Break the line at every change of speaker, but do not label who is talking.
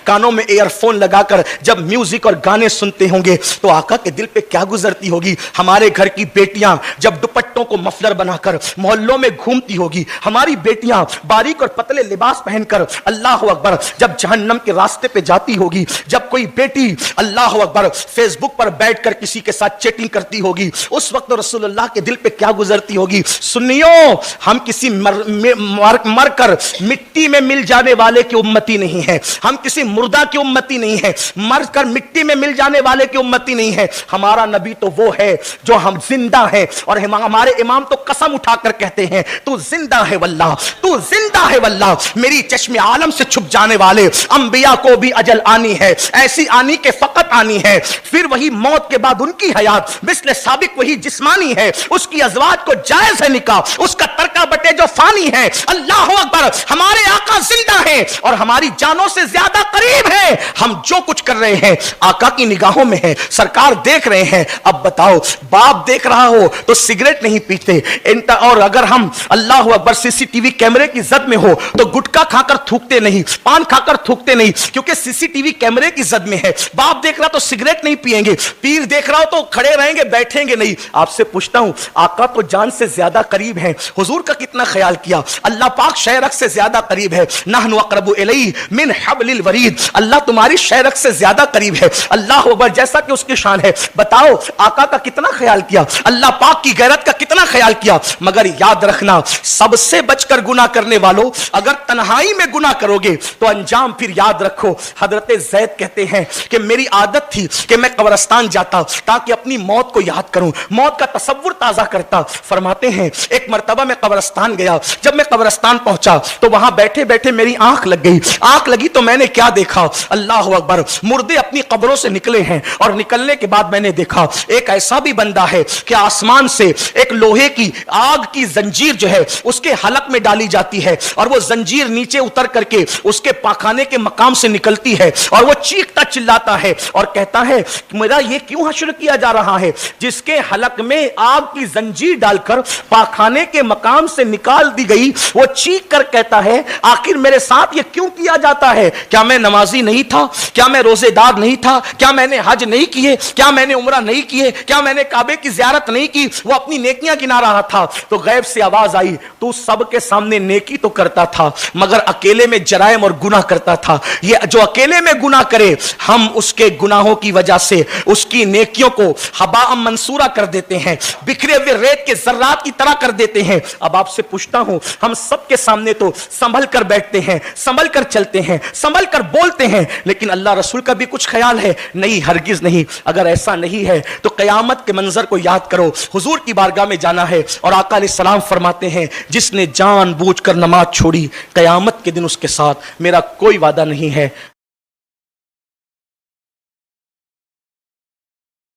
کانوں میں year phone لگا کر جب میوزک اور گانے سنتے ہوں گے تو آقا کے دل پہ کیا گزرتی ہوگی. ہمارے گھر کی بیٹیاں جب دوپٹوں کو مفلر بنا کر محلوں میں گھومتی ہوگی, ہماری بیٹیاں باریک اور پتلے لباس پہن کر اللہ اکبر جب جہنم کے راستے پہ جاتی ہوگی, جب کوئی بیٹی اللہ اکبر فیس بک پر بیٹھ کر کسی کے ساتھ چیٹنگ کرتی ہوگی, اس وقت رسول اللہ کے دل پہ کیا گزرتی ہوگی. سنیو, ہم کسی مر کر مٹی میں مل جانے والے کی امتی نہیں ہے, ہم کسی مردہ کی امتی نہیں ہے, مر کر مٹی میں مل جانے والے کی امتی نہیں ہے. ہمارا نبی تو وہ ہے جو ہم زندہ ہیں, اور ہمارے امام تو قسم اٹھا کر کہتے ہیں تو زندہ ہے واللہ, تو زندہ ہے واللہ. میری چشم عالم سے چھپ جانے والے انبیاء کو بھی اجل آنی ہے, ایسی آنی کہ فقط آنی ہے, پھر وہی موت کے بعد ان کی حیات مثل سابق وہی جسمانی ہے, اس کی ازواج کو جائز ہے نکاح, اس کا ترکہ بٹے جو فانی ہے. اللہ اکبر, ہمارے آقا زندہ ہیں اور ہماری جانوں سے زیادہ قریب ہے. ہم جو کچھ کر رہے ہیں آقا کی نگاہوں میں ہے, سرکار دیکھ رہے ہیں. اب بتاؤ, باپ دیکھ رہا ہو تو سگریٹ نہیں پیتے, اور اگر ہم اللہ اکبر سی سی ٹی وی کیمرے کی زد میں ہو تو گٹکا کھا کر تھوکتے نہیں, پان کھا کر تھوکتے نہیں, کیونکہ سی سی ٹی وی کیمرے کی زد میں ہے. باپ دیکھ رہا تو سگریٹ نہیں پیئیں گے, پیر دیکھ رہا ہو تو کھڑے رہیں گے, بیٹھیں گے نہیں. آپ سے پوچھتا ہوں, آقا تو جان سے زیادہ قریب ہیں, حضور کا کتنا خیال کیا. اللہ پاک شہرک سے زیادہ قریب ہے, نحن اقرب الیہ من حبل الورید, اللہ تمہاری شہرک سے زیادہ قریب ہے. اللہ اکبر, جیسا کہ اس کی شان ہے. بتاؤ آقا کا کتنا خیال کیا, اللہ پاک کی غیرت کا کتنا خیال کیا. مگر یاد رکھنا, سب سے بچ کر گناہ کرنے والوں, اگر تنہائی میں گناہ کرو گے تو انجام پھر یاد رکھو. حضرت زید کہتے ہیں کہ میری عادت تھی کہ میں قبرستان جاتا تاکہ اپنی موت کو یاد کروں, موت کا تصور تازہ کرتا. فرماتے ہیں ایک مرتبہ میں قبرستان گیا, جب میں قبرستان پہنچا تو وہاں بیٹھے بیٹھے میری آنکھ لگ گئی. آنکھ لگی تو میں نے کیا دیکھا, اللہ اکبر, مردے اپنی قبروں سے نکلے ہیں, اور نکلنے کے بعد میں نے دیکھا ایک ایسا بھی بندہ ہے کہ آسمان سے ایک لوہے کی آگ کی زنجیر جو ہے اس کے حلق میں ڈالی جاتی ہے, اور وہ زنجیر نیچے اتر کر کے اس کے پاخانے کے مقام سے نکلتی ہے, اور وہ چیختا چلاتا ہے اور کہتا ہے میرا یہ کیوں حشر کیا جا رہا ہے, جس کے حلق میں آگ کی زنجیر ڈال کر پاخانے کے مقام سے نکال دی گئی, وہ چیخ کر کہتا ہے آخر میرے ساتھ یہ کیوں کیا جاتا ہے. کیا میں نمازی نہیں تھا, کیا میں روزے دار نہیں تھا, کیا میں نے حج نہیں کیے, کیا میں نے عمرہ نہیں کیے, کیا میں نے کعبے کی زیارت نہیں کی. وہ اپنی نیکیاں گنا رہا تھا تو غیب سے آواز آئی, تو سب کے سامنے نیکی تو کرتا تھا مگر اکیلے میں جرائم اور گناہ کرتا تھا. یہ جو اکیلے میں گناہ کرے, ہم اس کے گناہوں کی وجہ سے اس کی نیکیوں کو ہباء منصورہ کر دیتے ہیں, بکھرے ہوئے ریت کے ذرات کی طرح کر دیتے ہیں. اب آپ سے پوچھتا ہوں, ہم سب کے سامنے تو سنبھل کر بیٹھتے ہیں, سنبھل کر چلتے ہیں, سنبھل کر بولتے ہیں, لیکن اللہ رسول کا بھی کچھ خیال ہے نہیں, ہرگز نہیں. اگر ایسا نہیں ہے تو قیامت کے منظر کو یاد کرو. حضور کی بارگاہ میں جانا ہے اور آقا علیہ السلام فرماتے ہیں جس نے جان بوجھ کر نماز چھوڑی, قیامت کے دن اس کے ساتھ میرا کوئی وعدہ نہیں ہے.